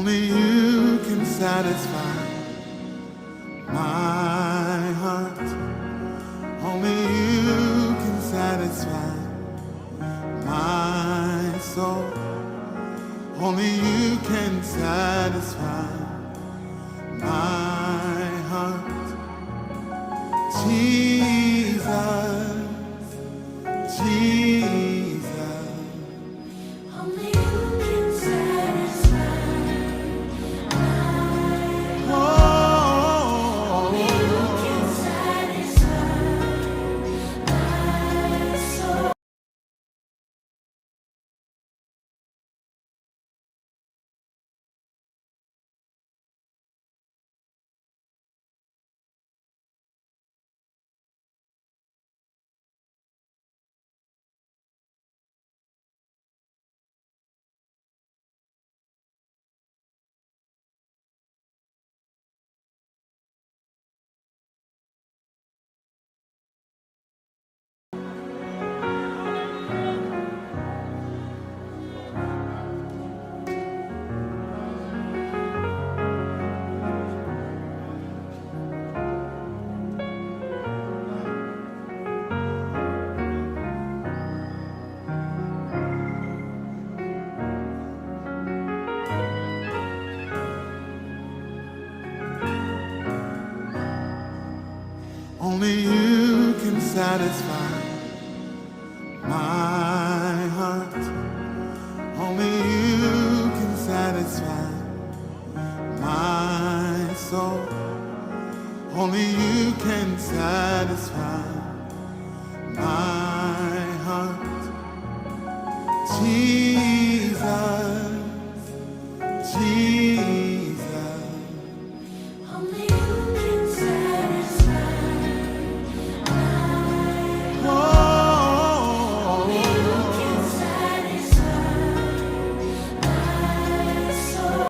Only you can satisfy my heart. Only you can satisfy my soul. Only you can satisfy my heart. Jesus, Jesus. Only you can satisfy my heart. Only you can satisfy my soul. Only you can satisfy my heart. Only you can satisfy my soul. Only you can satisfy my heart. Jesus, Jesus. Only you can satisfy my heart. Only you can satisfy my soul.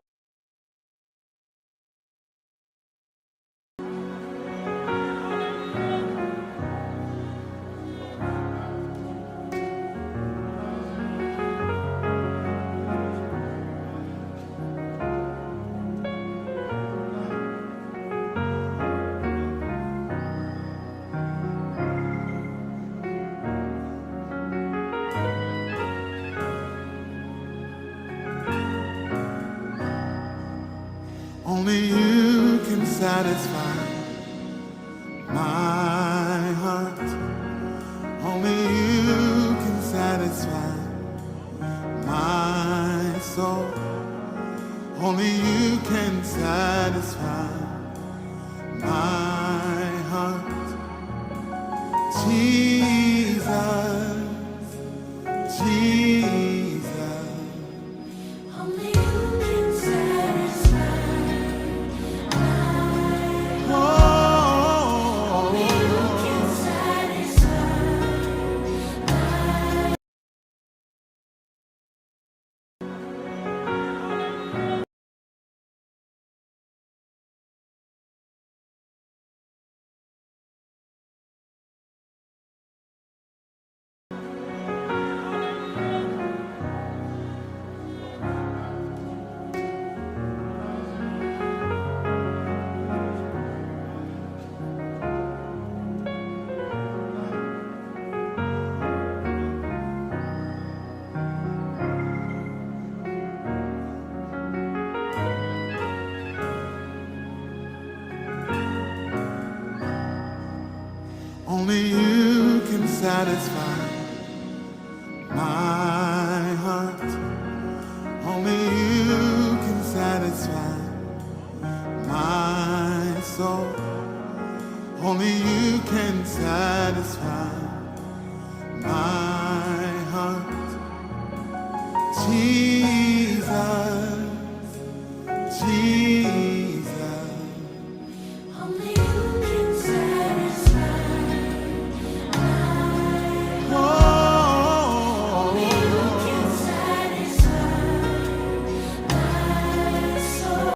Only you can satisfy my heart. Only you can satisfy my soul. Only you can satisfy my heart. Jesus, Jesus. Only you can satisfy my heart. Only you can satisfy my Only you can satisfy my heart. Only you can satisfy my soul. Only you can satisfy my heart. Jesus, Jesus. Only you can satisfy my heart. Only you can satisfy my soul.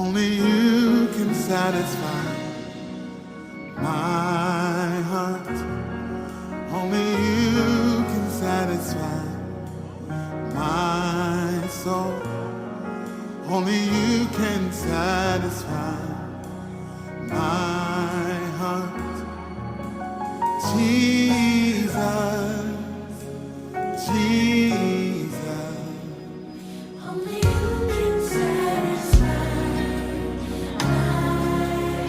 Only you can satisfy my heart. Only you can satisfy my soul. Only you can satisfy my heart. Jesus, Jesus. Only you can satisfy my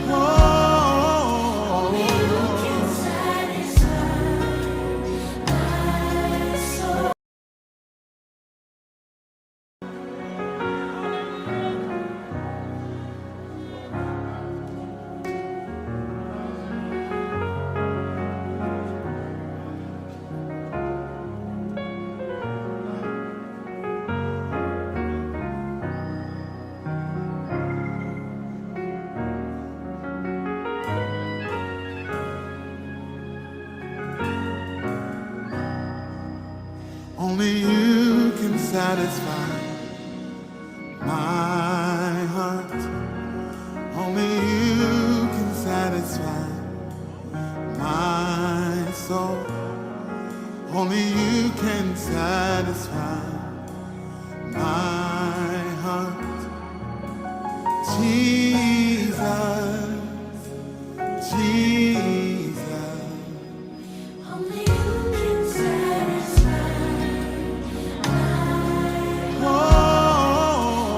Oh, only you can satisfy my soul. only you can satisfy my heart. Only you can satisfy my soul. Only you can satisfy my heart. Jesus, Jesus. Only you can satisfy my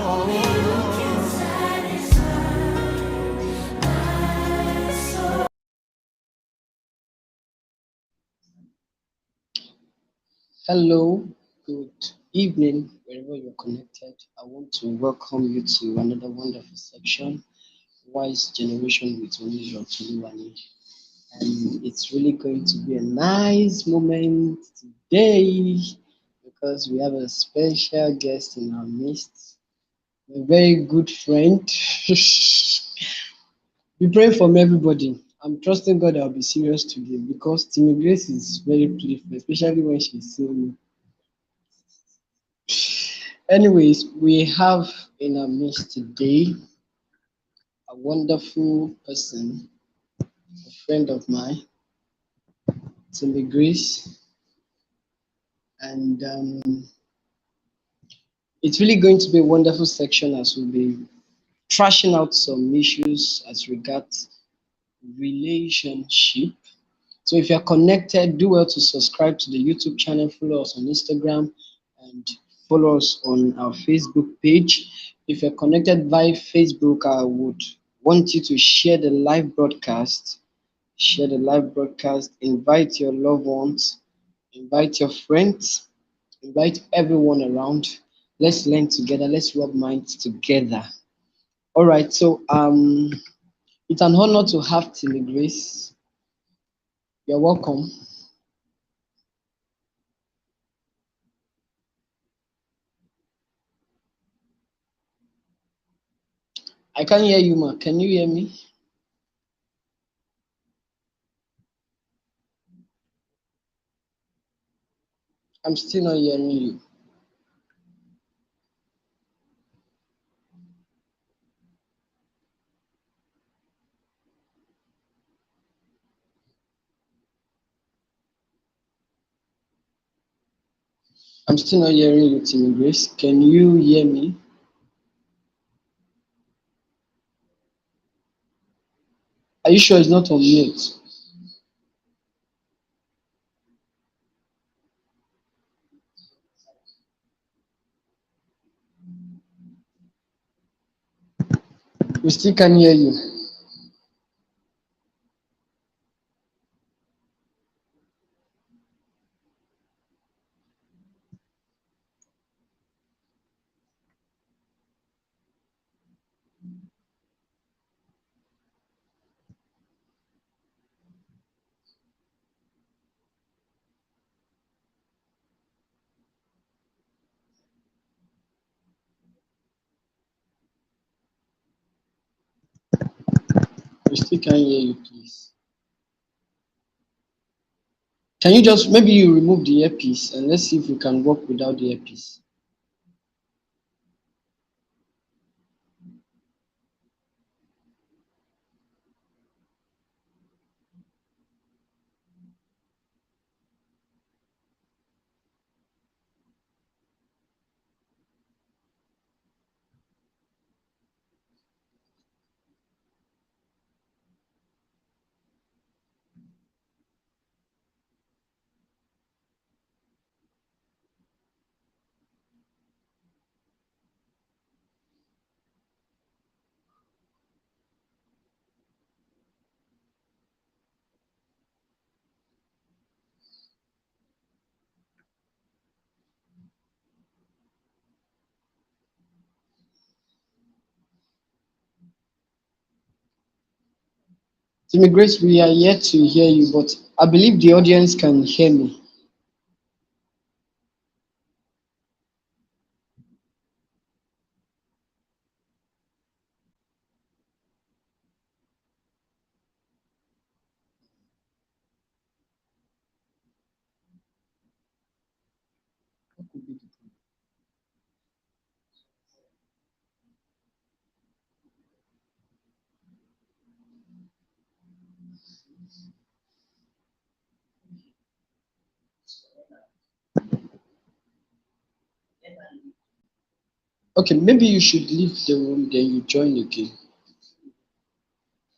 only you Oh, can satisfy my soul. Hello, good evening, wherever you're connected. I want to welcome you to another wonderful section, Wise Generation with Toluwani. And it's really going to be a nice moment today because we have a special guest in our midst, a very good friend. Be praying from everybody. I'm trusting God I'll be serious today because TimiGrace is very playful, especially when she's seeing me. Anyways, we have in our midst today a wonderful person, a friend of mine, TimiGrace, and it's really going to be a wonderful section as we'll be trashing out some issues as regards relationship. So if you're connected, do well to subscribe to the YouTube channel, follow us on Instagram, and follow us on our Facebook page. If you're connected via Facebook, I would want you to share the live broadcast. Share the live broadcast, invite your loved ones, invite your friends, invite everyone around. Let's learn together, let's rub minds together. All right, so it's an honor to have Timmy Grace. You're welcome. I can't hear you, ma. Can you hear me? I'm still not hearing you. I'm still not hearing you, Timmy Grace. Can you hear me? Are you sure it's not on mute? We still can't hear you. We still can't hear you, please. Can you just maybe you remove the earpiece and let's see if we can work without the earpiece. TimiGrace, we are yet to hear you, but I believe the audience can hear me. Okay, maybe you should leave the room, then you join again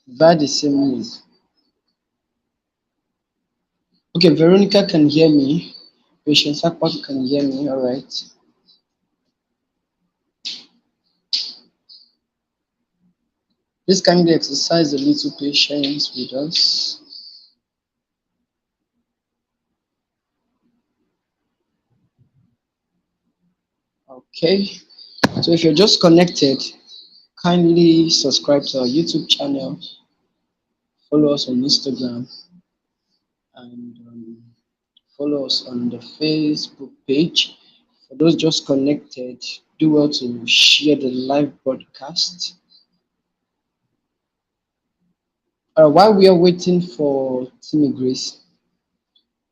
via the same link. Okay, Veronica can hear me. Patience Akpat can hear me. All right. Please kindly exercise a little patience with us. Okay. So if you're just connected, kindly subscribe to our YouTube channel, follow us on Instagram, and follow us on the Facebook page. For those just connected, do well to share the live broadcast. While we are waiting for Timmy Grace,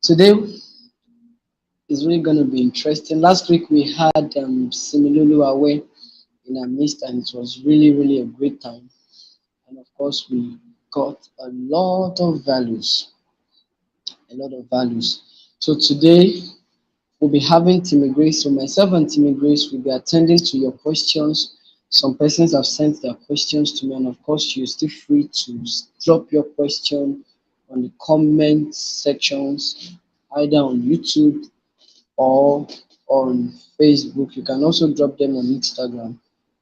today is really going to be interesting. Last week we had Similulu Awe in our midst, and it was really, really a great time. And of course, we got a lot of values. So today we'll be having TimiGrace. So myself and TimiGrace will be attending to your questions. Some persons have sent their questions to me, and of course, you're still free to drop your question on the comment sections, either on YouTube or on Facebook. You can also drop them on Instagram.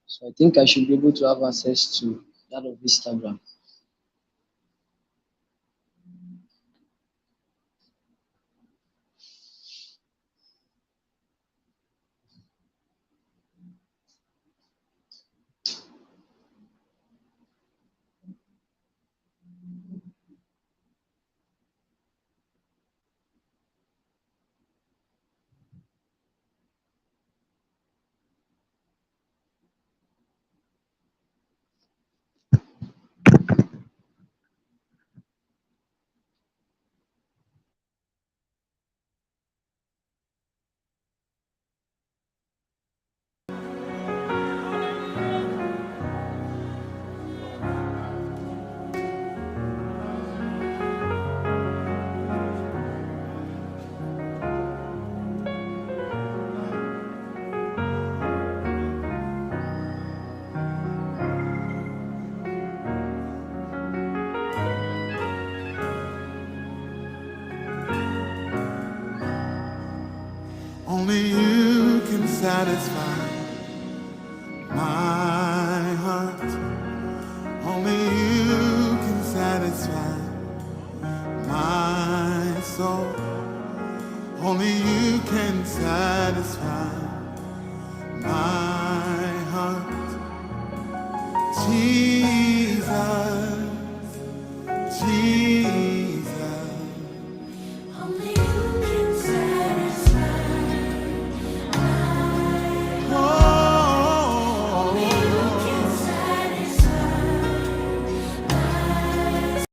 So I think I should be able to have access to that of Instagram. Only you can satisfy my heart. Only you can satisfy my soul. Only you can satisfy my heart. Jesus, Jesus. Only you can satisfy my Oh, only you can satisfy my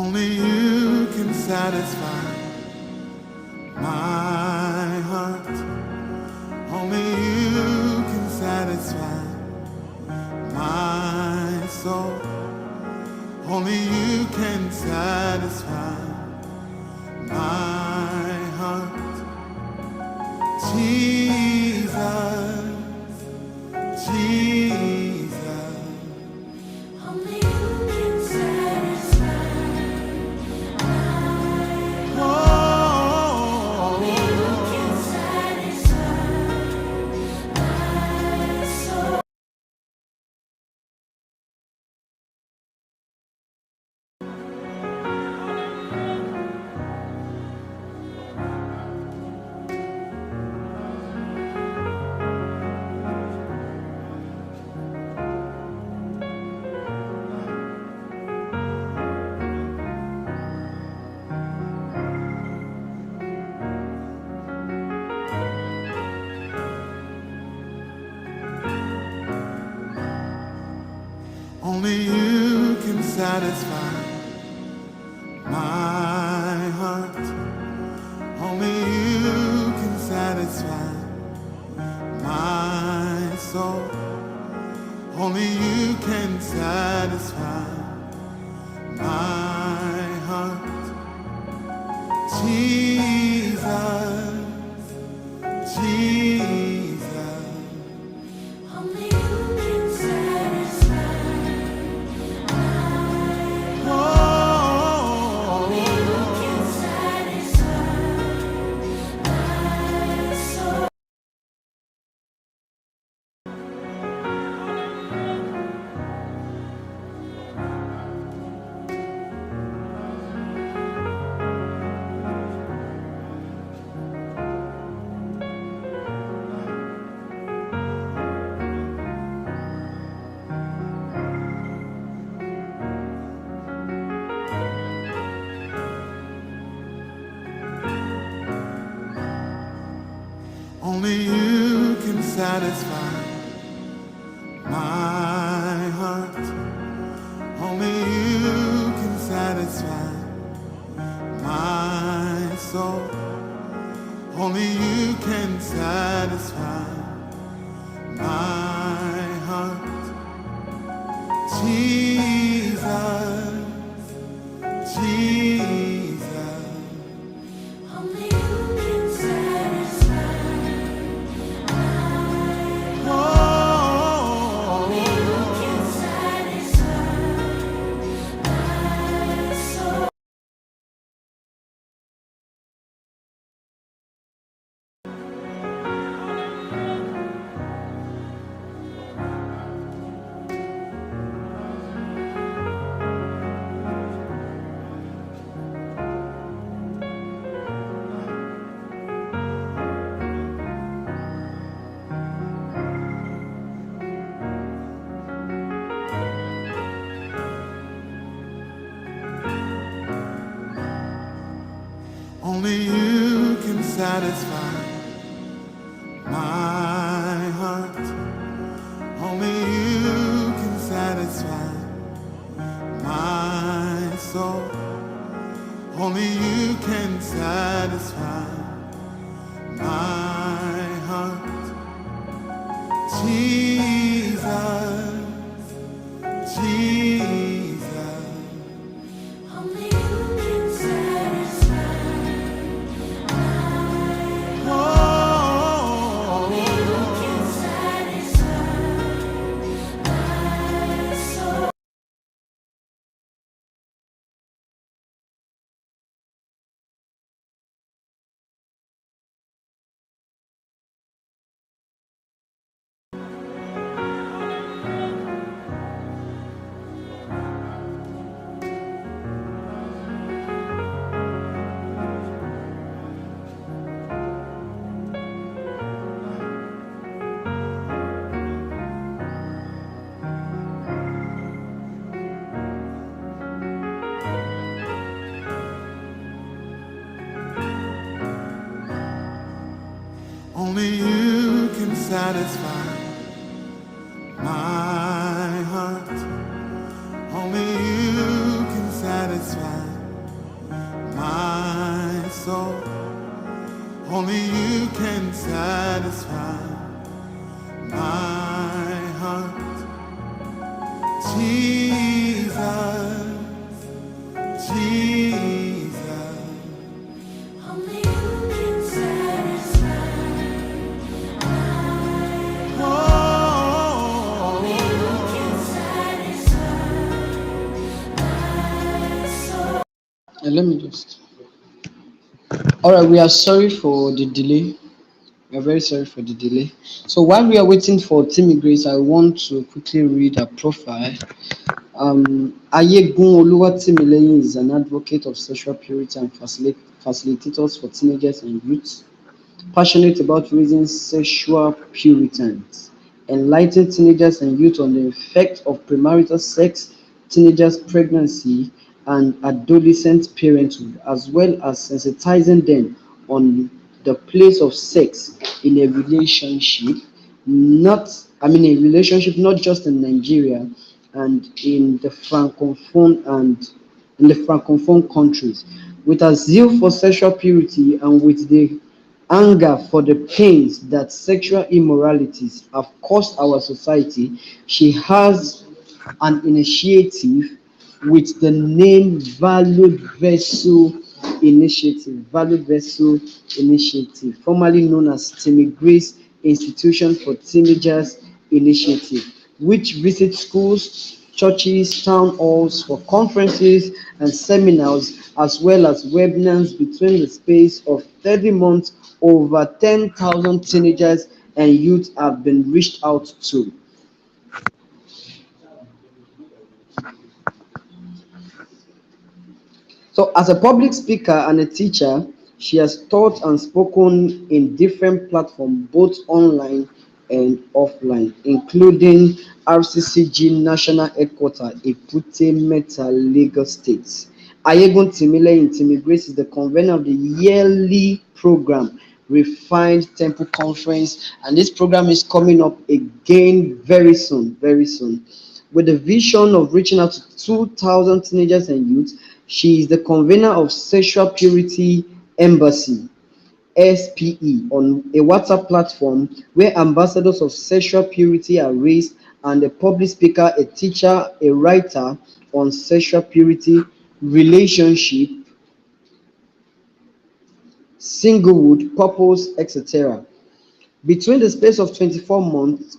Only you can satisfy my heart. Only you can satisfy my soul. Only you can satisfy my heart. Jesus, Jesus. Only you can satisfy Oh, Only you can satisfy my soul. only you can satisfy my heart. Only you can satisfy my soul. Only you can satisfy my heart. Jesus, Jesus. Only you can satisfy Only you Oh, can satisfy my soul. only you can satisfy my heart. Only you can satisfy my soul. Only you can satisfy my heart. Jesus, Jesus. Only you can satisfy Only you Oh, can satisfy my soul. only you can satisfy my heart. Only you can satisfy my soul. Only you can satisfy my heart. Jesus, Jesus. Only you can satisfy Only you Oh, can satisfy my soul. only you can satisfy my heart. Only you can satisfy Only you can satisfy my heart. Jesus, Jesus. Only you can satisfy my Oh, only you can satisfy my soul. Let me just. All right, we are sorry for the delay. We are very sorry for the delay. So while we are waiting for TimiGrace, I want to quickly read her profile. Ayegun Oluwatimileyin is an advocate of sexual purity and facilitators for teenagers and youth, passionate about raising sexual puritans, enlightening teenagers and youth on the effect of premarital sex, teenagers' pregnancy, and adolescent parenthood, as well as sensitizing them on the place of sex in a relationship, not, a relationship not just in Nigeria and in the francophone countries. With a zeal for sexual purity and with the anger for the pains that sexual immoralities have caused our society, she has an initiative with the name Valued Vessel Initiative, formerly known as TimiGrace Institution for Teenagers Initiative, which visits schools, churches, town halls for conferences and seminars, as well as webinars between the space of 30 months. Over 10,000 teenagers and youth have been reached out to. So, as a public speaker and a teacher, she has taught and spoken in different platforms, both online and offline, including RCCG National Headquarters, Ekute Meta, Lagos State. Ayegun Timileyin TimiGrace is the convener of the yearly program Refined Temple Conference, and this program is coming up again very soon, very soon. With the vision of reaching out to 2,000 teenagers and youth, she is the convener of Sexual Purity Embassy (SPE) on a WhatsApp platform where ambassadors of sexual purity are raised, and a public speaker, a teacher, a writer on sexual purity, relationship, singlehood, purpose, etc. Between the space of 24 months,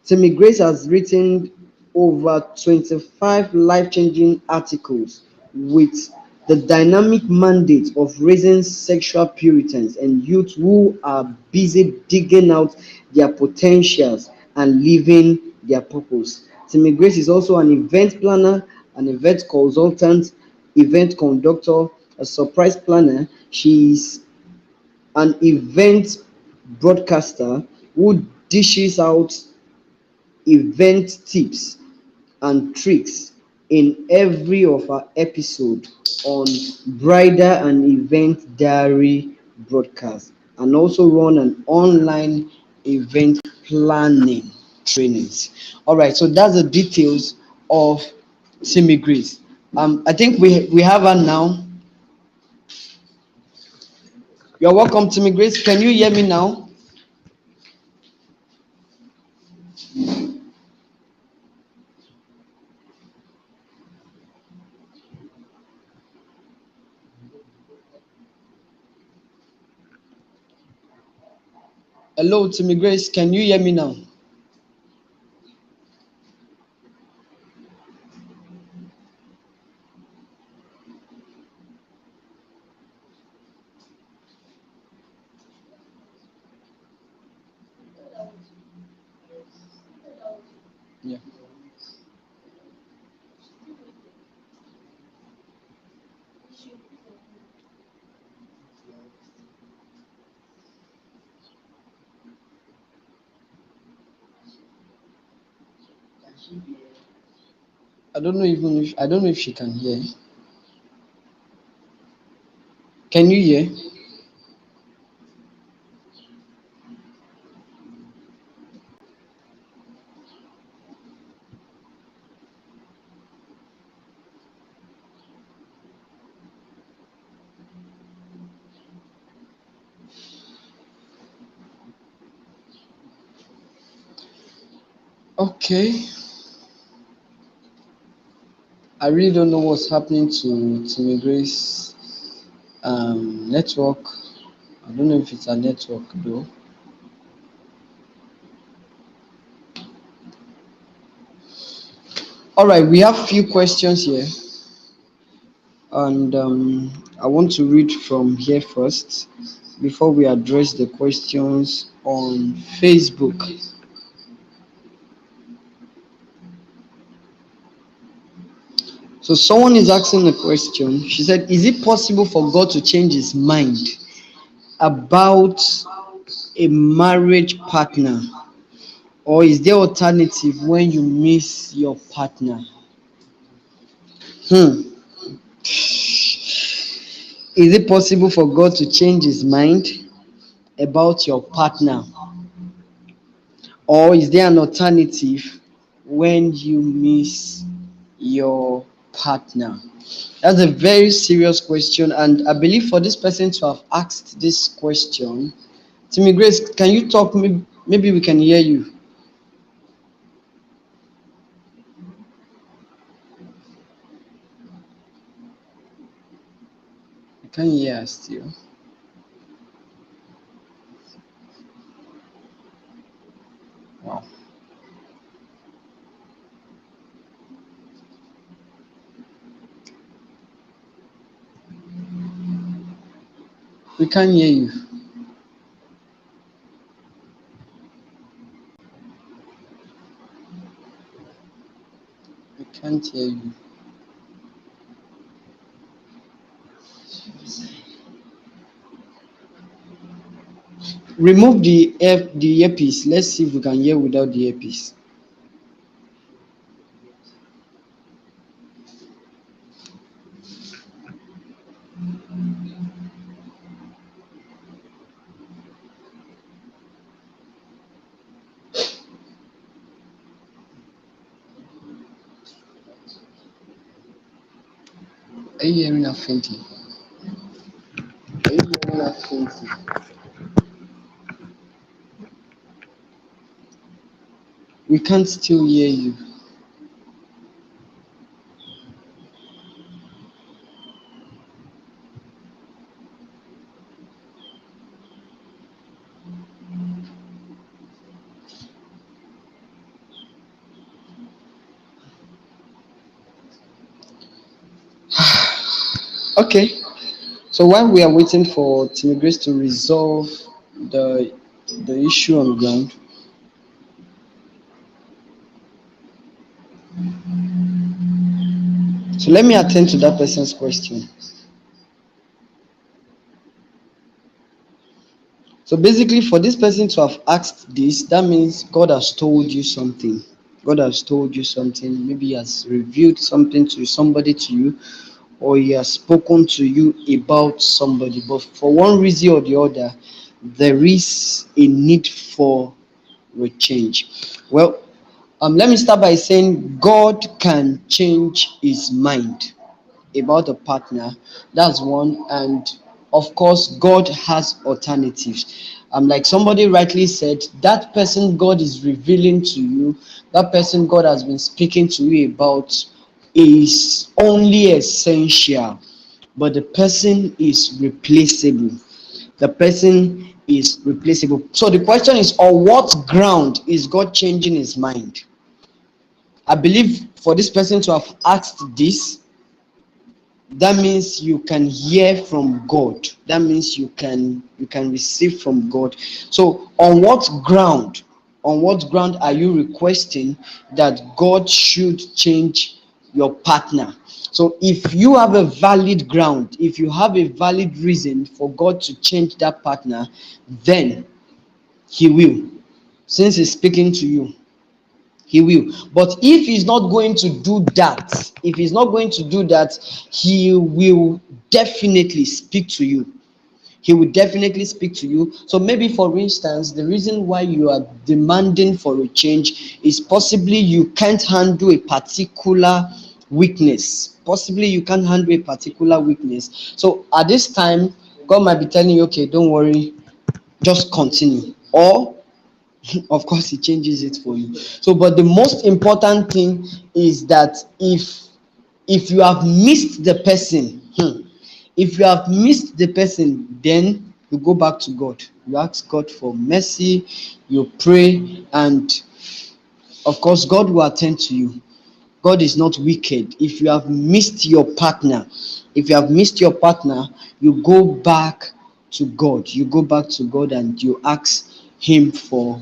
TimiGrace has written over 25 life-changing articles with the dynamic mandate of raising sexual puritans and youth who are busy digging out their potentials and living their purpose. TimiGrace is also an event planner, an event consultant, event conductor, a surprise planner. She is an event broadcaster who dishes out event tips and tricks in every of our episode on bridal and event diary broadcast, and also run an online event planning trainings. All right, so that's the details of TimiGrace. I think we have her now. You're welcome, TimiGrace. Can you hear me now? Hello, TimiGrace. Can you hear me now? Yeah. I don't know if she can hear. Can you hear? Okay, I really don't know what's happening to TimiGrace network. I don't know if it's a network though. All right, we have few questions here, and I want to read from here first before we address the questions on Facebook. So someone is asking a question. She said, "Is it possible for God to change His mind about a marriage partner, or is there alternative when you miss your partner?" Hmm. Is it possible for God to change His mind about your partner, or is there an alternative when you miss your partner? That's a very serious question, and I believe for this person to have asked this question, Timmy Grace, can you talk? Maybe we can hear you. I can't hear us still. Wow. We can't hear you. We can't hear you. Remove the earpiece. Let's see if we can hear without the earpiece. Are you hearing her faintly? Are you hearing her faintly? We can't still hear you. Okay. So while we are waiting for Timmy Grace to resolve the the issue on ground, so let me attend to that person's question. So basically, for this person to have asked this, that means God has told you something. God has told you something. Maybe He has revealed something to somebody to you, or He has spoken to you about somebody. But for one reason or the other, there is a need for a change. Well, let me start by saying God can change His mind about a partner. That's one. And of course, God has alternatives. Like somebody rightly said, that person God is revealing to you, that person God has been speaking to you about, is only essential, but the person is replaceable. The person is replaceable. So the question is, on what ground is God changing His mind? I believe for this person to have asked this, that means you can hear from God. That means you can receive from God. So on what ground are you requesting that God should change your partner? So if you have a valid ground, if you have a valid reason for God to change that partner, then He will. Since He's speaking to you, He will. But if He's not going to do that, if He's not going to do that, He will definitely speak to you. He will definitely speak to you. So maybe, for instance, the reason why you are demanding for a change is possibly you can't handle a particular weakness. Possibly you can't handle a particular weakness. So at this time, God might be telling you, okay, don't worry, just continue. Or of course he changes it for you. So but the most important thing is that if you have missed the person, if you have missed the person, then you go back to God, you ask God for mercy, you pray, and of course God will attend to you. God is not wicked. If you have missed your partner, if you have missed your partner, you go back to God. You go back to God and you ask Him for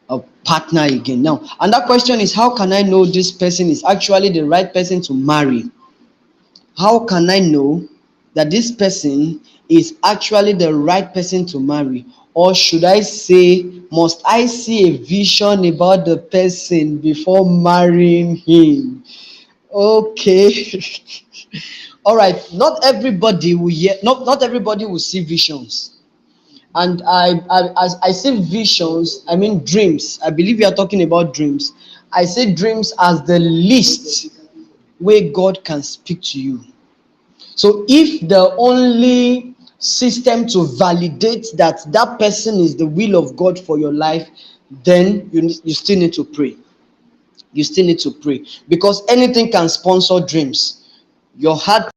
a partner again. Now, and that question is, how can I know this person is actually the right person to marry? How can I know that this person is actually the right person to marry? Or should I say, must I see a vision about the person before marrying him? Okay. All right. Not everybody will not everybody will see visions. And as I see visions, I mean dreams. I believe you are talking about dreams. I see dreams as the least way God can speak to you. So if the only system to validate that that person is the will of God for your life, then you still need to pray. You still need to pray, because anything can sponsor dreams. Your heart,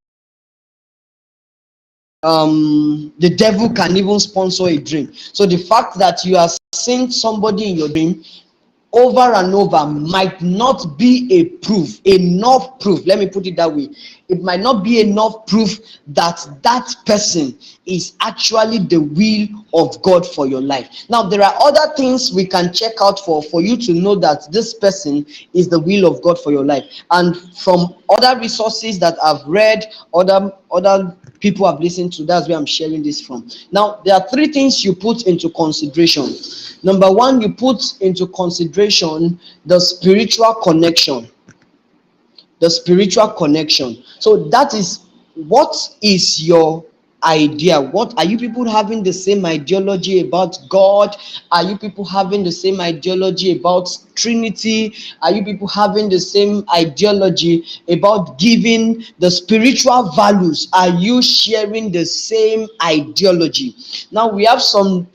the devil can even sponsor a dream. So the fact that you are seeing somebody in your dream over and over might not be enough proof. Let me put it that way. It might not be enough proof that that person is actually the will of God for your life. Now, there are other things we can check out for you to know that this person is the will of God for your life. And from other resources that I've read, other people have listened to, that's where I'm sharing this from. Now, there are three things you put into consideration. Number one, you put into consideration the spiritual connection. The spiritual connection. So that is, what is your idea? What are you people having the same ideology about God? Are you people having the same ideology about Trinity? Are you people having the same ideology about giving the spiritual values? Are you sharing the same ideology? Now we have some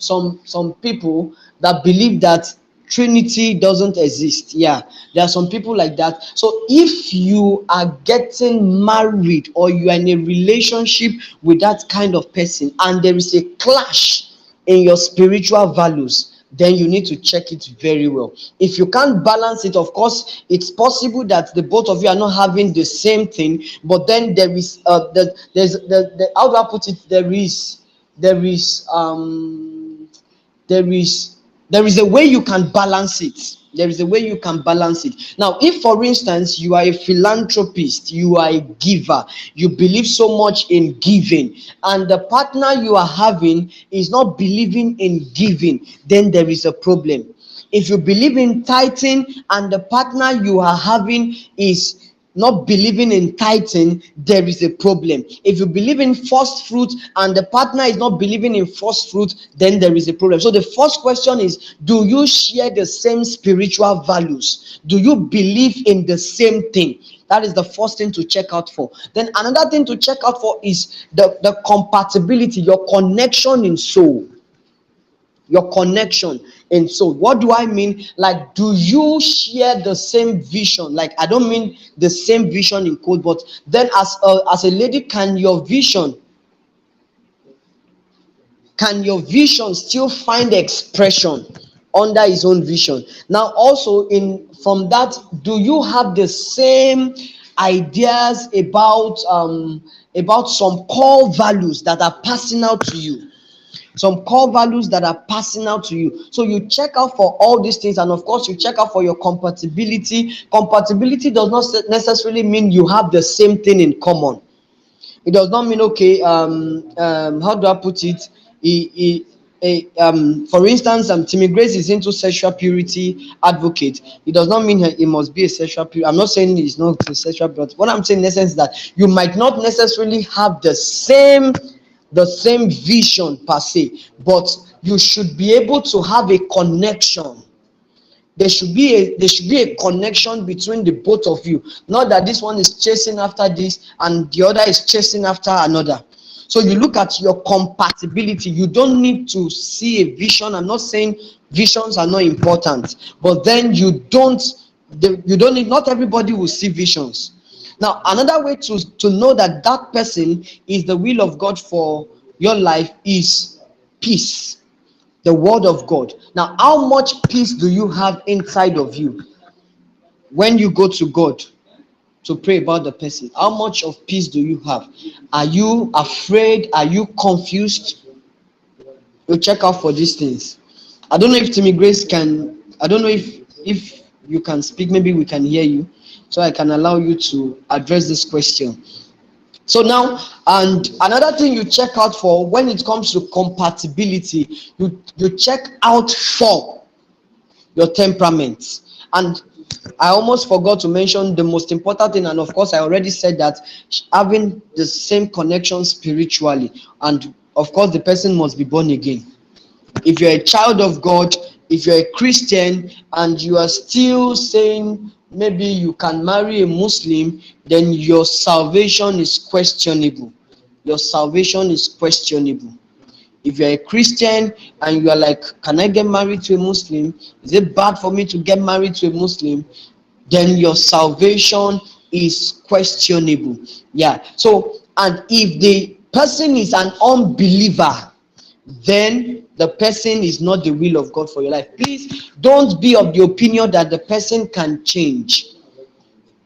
people that believe that Trinity doesn't exist. Yeah, there are some people like that. So if you are getting married or you are in a relationship with that kind of person and there is a clash in your spiritual values, then you need to check it very well. If you can't balance it, of course it's possible that the both of you are not having the same thing, but then there is how do I put it, there is there is there is a way you can balance it. There is a way you can balance it. Now, if for instance you are a philanthropist, you are a giver, you believe so much in giving, and the partner you are having is not believing in giving, then there is a problem. If you believe in tithing and the partner you are having is not believing in tithing, there is a problem. If you believe in first fruit and the partner is not believing in first fruit, then there is a problem. So the first question is, do you share the same spiritual values? Do you believe in the same thing? That is the first thing to check out for. Then another thing to check out for is the compatibility, your connection in soul. Your connection. And so what do I mean? Like, do you share the same vision? Like, I don't mean the same vision in code, but then as a lady, can your vision still find expression under his own vision? Now also, in from that, do you have the same ideas about some core values that are passing out to you? Some core values that are passing out to you. So you check out for all these things, and of course you check out for your compatibility. Compatibility does not necessarily mean you have the same thing in common. It does not mean, okay, how do I put it? For instance, TimiGrace is into sexual purity advocate. It does not mean it must be a sexual purity. I'm not saying it's not a sexual, but what I'm saying in essence is that you might not necessarily have the same vision per se, but you should be able to have a connection. There should be a connection between the both of you. Not that this one is chasing after this and the other is chasing after another. So you look at your compatibility. You don't need to see a vision. I'm not saying visions are not important, but then you don't need, not everybody will see visions. Now, another way to know that that person is the will of God for your life is peace, the word of God. Now, how much peace do you have inside of you when you go to God to pray about the person? How much of peace do you have? Are you afraid? Are you confused? You check out for these things. I don't know if TimiGrace can, I don't know if you can speak, maybe we can hear you, so I can allow you to address this question. So now, and another thing you check out for when it comes to compatibility, you check out for your temperament. And I almost forgot to mention the most important thing, and of course I already said that, having the same connection spiritually, and of course the person must be born again. If you're a child of God, if you're a Christian and you are still saying maybe you can marry a Muslim, then your salvation is questionable. Your salvation is questionable. If you're a Christian and you are like, can I get married to a Muslim? Is it bad for me to get married to a Muslim? Then your salvation is questionable. Yeah. So, and if the person is an unbeliever, then the person is not the will of God for your life. Please don't be of the opinion that the person can change.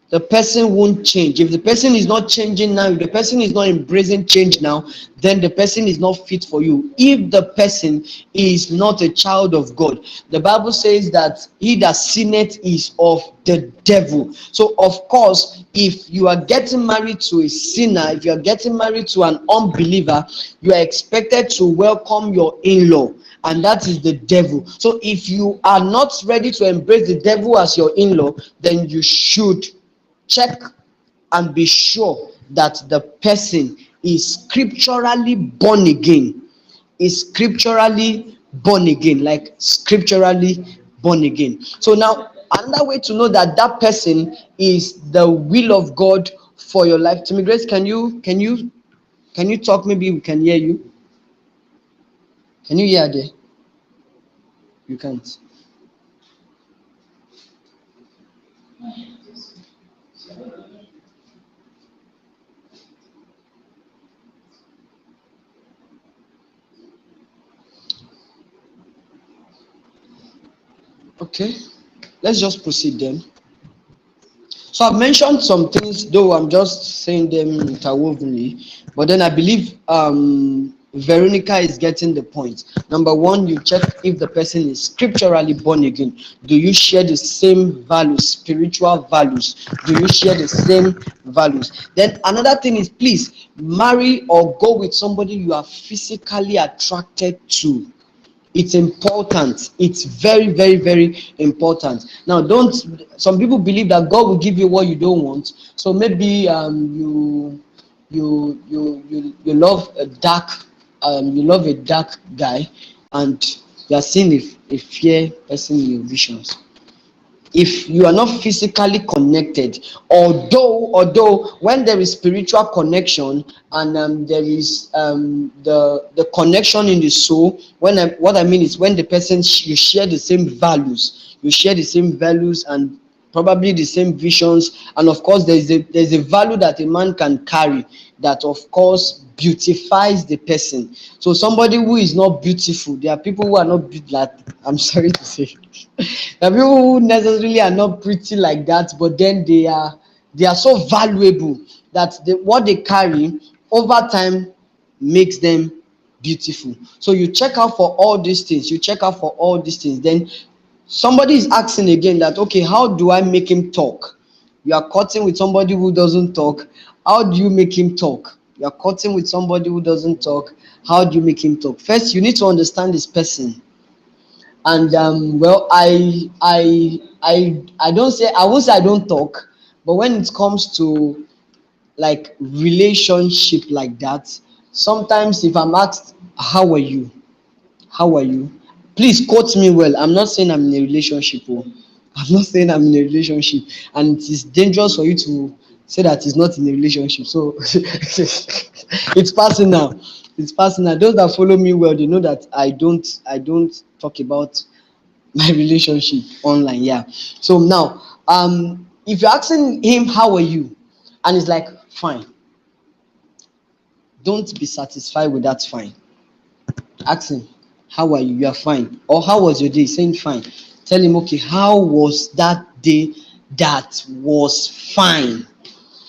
The person won't change. If the person is not changing now, if the person is not embracing change now, then the person is not fit for you. If the person is not a child of God, the Bible says that he that sinneth is of the devil. So of course, if you are getting married to a sinner, if you are getting married to an unbeliever, you are expected to welcome your in-law, and that is the devil. So if you are not ready to embrace the devil as your in-law, then you should check and be sure that the person is scripturally born again. Is scripturally born again, like scripturally born again. So now, another way to know that that person is the will of God for your life. TimiGrace, can you talk? Maybe we can hear you. Can you hear there? You can't. Okay, let's just proceed then. So I've mentioned some things, though I'm just saying them interwovenly, but then I believe Veronica is getting the point. Number one, you check if the person is scripturally born again. Do you share the same values, spiritual values? Do you share the same values? Then another thing is, please marry or go with somebody you are physically attracted to. It's important. It's very, very, very important. Now, don't, some people believe that God will give you what you don't want. So maybe you love a dark guy, and you are seeing a fair person in your visions. If you are not physically connected, although when there is spiritual connection, and there is the connection in the soul, what I mean is when the person, you share the same values, and probably the same visions, and of course there's a value that a man can carry that of course beautifies the person. So somebody who is not beautiful, there are people who are not like, I'm sorry to say, there are people who necessarily are not pretty like that, but then they are so valuable that what they carry over time makes them beautiful. So you check out for all these things. Then somebody is asking again that, okay, how do I make him talk? You are cutting with somebody who doesn't talk. How do you make him talk? You are cutting with somebody who doesn't talk. How do you make him talk? First, you need to understand this person. And well, I don't say, I won't say I don't talk, but when it comes to like relationship like that, sometimes if I'm asked, how are you? Please quote me well. I'm not saying I'm in a relationship. I'm not saying I'm in a relationship, and it is dangerous for you to say that he's not in a relationship. So it's personal. It's personal. Those that follow me well, they know that I don't talk about my relationship online. Yeah. So now, if you're asking him how are you, and he's like fine, don't be satisfied with that fine. Ask him, how are you? You are fine. Or how was your day? Saying fine. Tell him, okay, how was that day that was fine?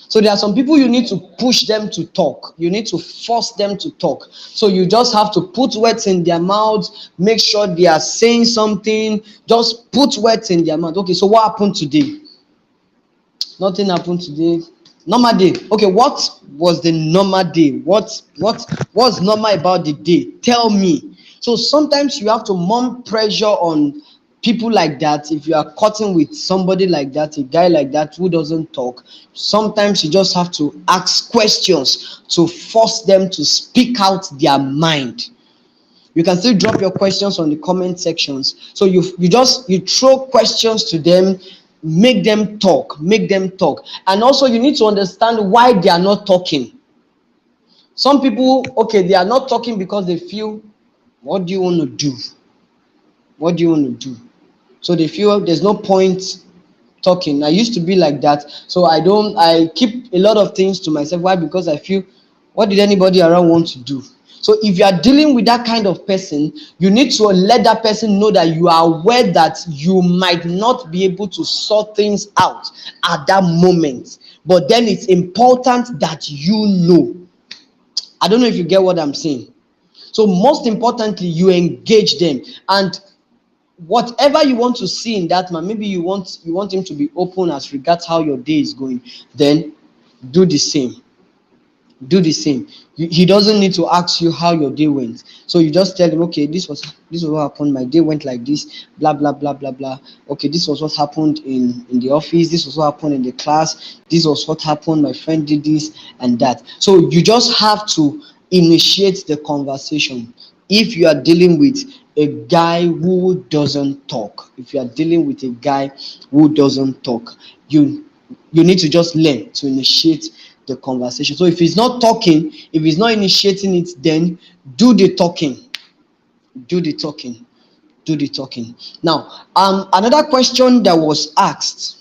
So there are some people you need to push them to talk. You need to force them to talk. So you just have to put words in their mouths, make sure they are saying something. Just put words in their mouth. Okay, so what happened today? Nothing happened today. Normal day. Okay, what was the normal day? What's normal about the day? Tell me. So sometimes you have to mount pressure on people like that. If you are cutting with somebody like that, a guy like that who doesn't talk, sometimes you just have to ask questions to force them to speak out their mind. You can still drop your questions on the comment sections. So you throw questions to them, make them talk. And also you need to understand why they are not talking. Some people, okay, they are not talking because they feel, what do you want to do? What do you want to do? So they feel there's no point talking. I used to be like that. So I keep a lot of things to myself. Why? Because I feel, what did anybody around want to do? So if you are dealing with that kind of person, you need to let that person know that you are aware that you might not be able to sort things out at that moment. But then it's important that you know. I don't know if you get what I'm saying. So most importantly, you engage them. And whatever you want to see in that man, maybe you want him to be open as regards how your day is going, then do the same. He doesn't need to ask you how your day went. So you just tell him, okay, this was what happened, my day went like this, blah blah blah blah blah. Okay, this was what happened in the office, this was what happened in the class, this was what happened, my friend did this and that. So you just have to initiate the conversation. If you are dealing with a guy who doesn't talk, if you are dealing with a guy who doesn't talk, you need to just learn to initiate the conversation. So if he's not talking, if he's not initiating it, then do the talking. Do the talking. Do the talking. Now, another question that was asked.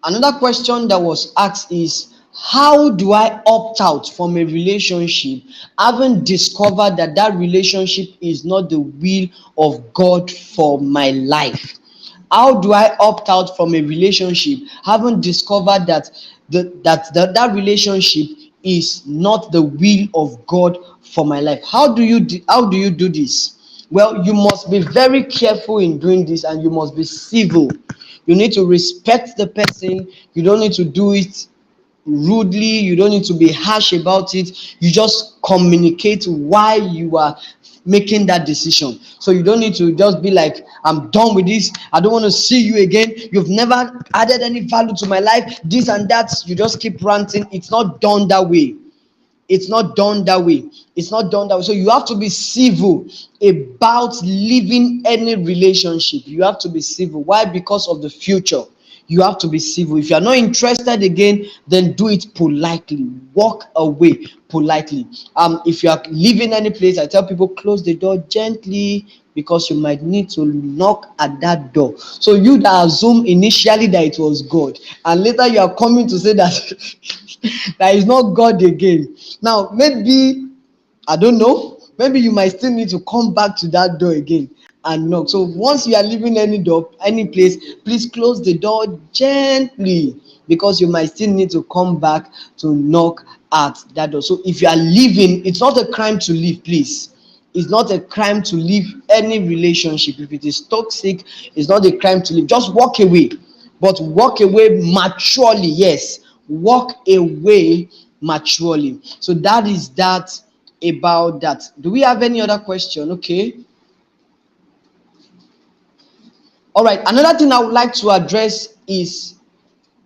Another question that was asked is, how do I opt out from a relationship having discovered that that relationship is not the will of God for my life? How do I opt out from a relationship having discovered that that relationship is not the will of God for my life? How do you do this? Well, you must be very careful in doing this, and you must be civil. You need to respect the person. You don't need to do it rudely. You don't need to be harsh about it. You just communicate why you are making that decision. So you don't need to just be like, I'm done with this, I don't want to see you again, you've never added any value to my life, this and that. You just keep ranting. It's not done that way. It's not done that way. It's not done that way. So you have to be civil about leaving any relationship. You have to be civil. Why? Because of the future. You have to be civil. If you are not interested again, then do it politely. Walk away politely. If you are leaving any place, I tell people, close the door gently, because you might need to knock at that door. So you that assume initially that it was God, and later you are coming to say that that is not God again. Now maybe, I don't know, maybe you might still need to come back to that door again and knock. So once you are leaving any door, any place, please close the door gently, because you might still need to come back to knock at that door. So if you are leaving, it's not a crime to leave, please. It's not a crime to leave any relationship. If it is toxic, it's not a crime to leave. Just walk away, but walk away maturely. Yes, walk away maturely. So that is that about that. Do we have any other question? Okay. All right. Another thing I would like to address is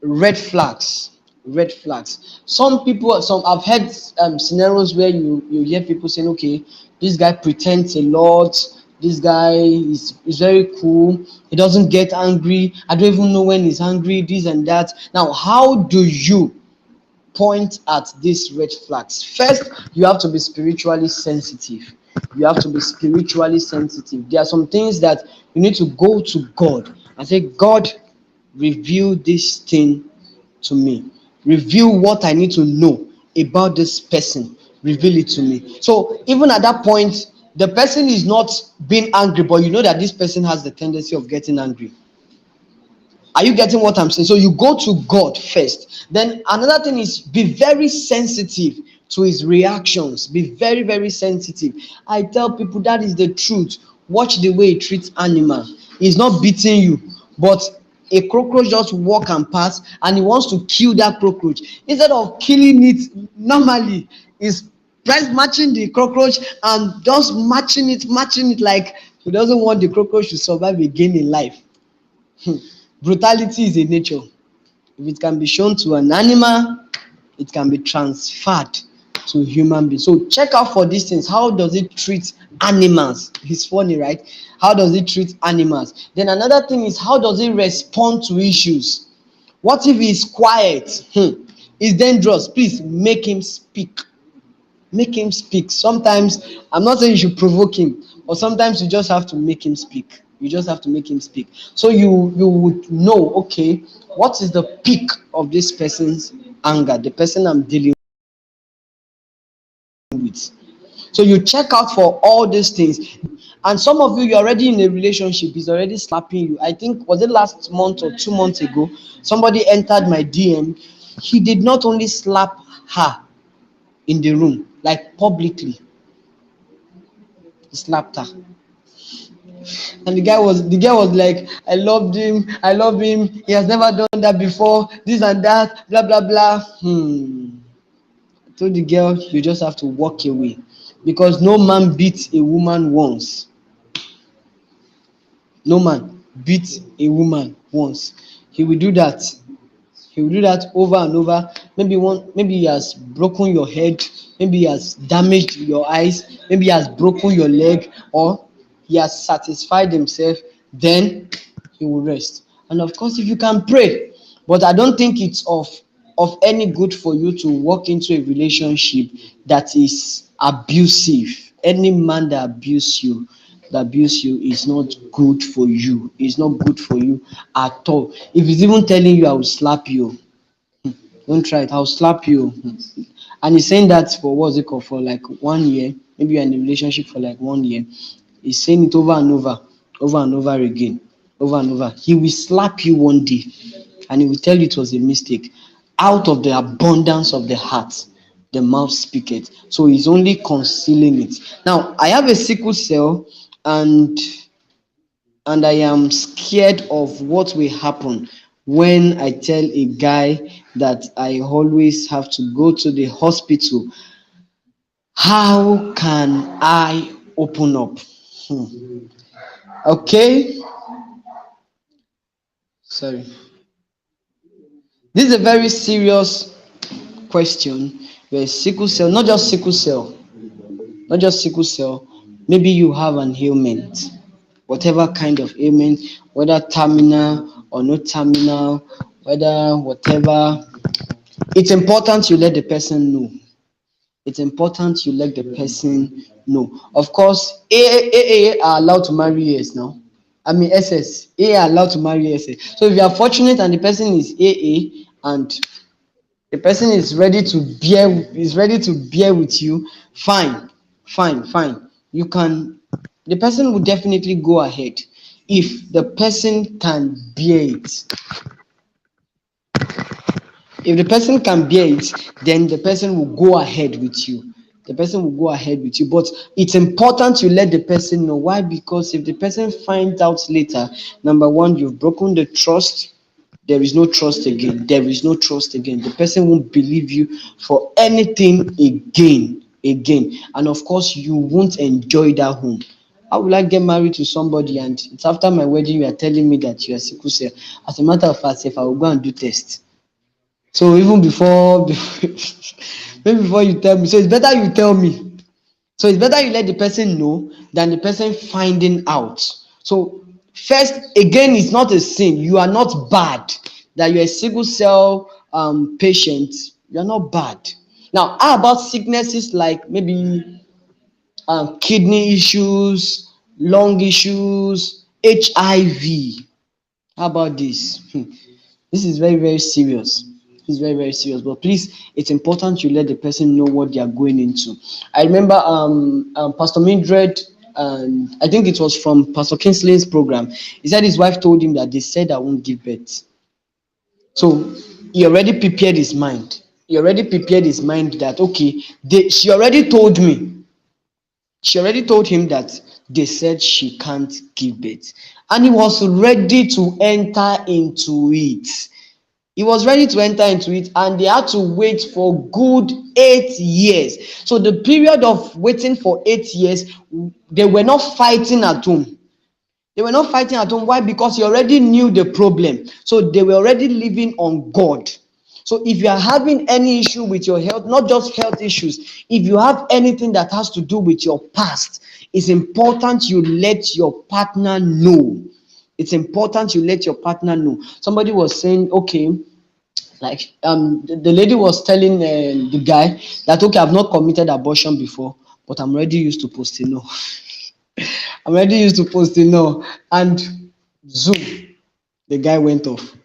red flags. Red flags. Some people, I've had scenarios where you hear people saying, okay, this guy pretends a lot, this guy is very cool. He doesn't get angry. I don't even know when he's angry, this and that. Now, how do you point at these red flags? First, you have to be spiritually sensitive. You have to be spiritually sensitive. There are some things that you need to go to God and say, God, reveal this thing to me. Reveal what I need to know about this person. Reveal it to me. So even at that point, the person is not being angry, but you know that this person has the tendency of getting angry. Are you getting what I'm saying? So you go to God first. Then another thing is be very sensitive to his reactions. Be very, very sensitive. I tell people that is the truth. Watch the way he treats animals. He's not beating you, but a cockroach just walk and pass, and he wants to kill that cockroach. Instead of killing it normally, he's press matching the cockroach and just matching it like he doesn't want the cockroach to survive again in life. Brutality is a nature. If it can be shown to an animal, it can be transferred to human beings. So check out for these things. How does it treat animals? It's funny, right? How does it treat animals? Then another thing is, how does it respond to issues? What if he's quiet? It's dangerous. Please make him speak. Make him speak. Sometimes, I'm not saying you should provoke him, but sometimes you just have to make him speak. You just have to make him speak. So you would know, okay, what is the peak of this person's anger, the person I'm dealing with. So you check out for all these things. And some of you're already in a relationship, he's already slapping you. I think, was it last month or 2 months ago, somebody entered my DM. He did not only slap her in the room, like publicly, he slapped her. And the girl was like, I loved him, he has never done that before, this and that, blah blah blah. I told the girl, you just have to walk away, because no man beats a woman once. No man beats a woman once. He will do that. He will do that over and over. Maybe he has broken your head, maybe he has damaged your eyes, maybe he has broken your leg, or he has satisfied himself. Then he will rest. And of course, if you can pray, but I don't think it's of any good for you to walk into a relationship that is abusive. Any man that abuse you is not good for you. It's not good for you at all. If he's even telling you, I will slap you, don't try it, I'll slap you. And he's saying that for, what's it called, for like 1 year. Maybe you're in a relationship for like 1 year. He's saying it over and over again, over and over. He will slap you one day and he will tell you it was a mistake. Out of the abundance of the heart, the mouth speaketh. So he's only concealing it. Now, I have a sickle cell, and I am scared of what will happen when I tell a guy that I always have to go to the hospital. How can I open up? Okay, sorry. This is a very serious question. Where sickle cell, not just sickle cell, maybe you have an ailment, whatever kind of ailment, whether terminal or not terminal, whether whatever. It's important you let the person know. It's important you let the person know. Of course, AA are allowed to marry AS now. I mean SS. AA are allowed to marry SS. So if you are fortunate and the person is AA and the person is ready to bear with you, fine. You can, the person will definitely go ahead if the person can bear it. If the person can bear it, then the person will go ahead with you. But it's important you let the person know. Why? Because if the person finds out later, number one, you've broken the trust. There is no trust again. The person won't believe you for anything again. And of course, you won't enjoy that home. How will I get married to somebody and it's after my wedding you are telling me that you are sickle cell? As a matter of fact, if I will go and do test. So even before maybe before you tell me, so it's better you tell me. So it's better you let the person know than the person finding out. So first, again, it's not a sin. You are not bad. That you're a sickle cell patient, you're not bad. Now, how about sicknesses like maybe kidney issues, lung issues, HIV? How about this? This is very, very serious. This is very, very serious. But please, it's important you let the person know what they are going into. I remember Pastor Mildred, and I think it was from Pastor Kingsley's program. He said his wife told him that they said I won't give birth. So he already prepared his mind. He already prepared his mind that okay, she already told me. She already told him that they said she can't give birth. And he was ready to enter into it. He was ready to enter into it, and they had to wait for good 8 years. So the period of waiting for 8 years, they were not fighting at home. They were not fighting at home. Why? Because he already knew the problem. So they were already living on God. So if you are having any issue with your health, not just health issues, if you have anything that has to do with your past, it's important you let your partner know. It's important you let your partner know. Somebody was saying, okay, like the lady was telling the guy that okay, I've not committed abortion before, but I'm already used to posting no. I'm already used to posting no, and zoom, the guy went off.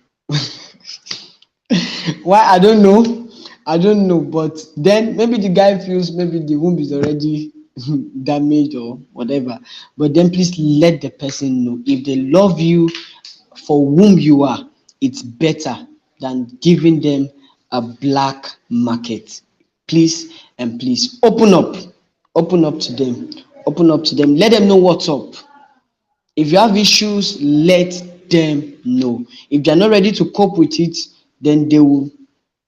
Why? I don't know. I don't know, but then maybe the guy feels maybe the womb is already damaged or whatever. But then please let the person know if they love you for whom you are, it's better than giving them a black market. Please and please open up to them, open up to them, let them know what's up. If you have issues, let them know. If they're not ready to cope with it, then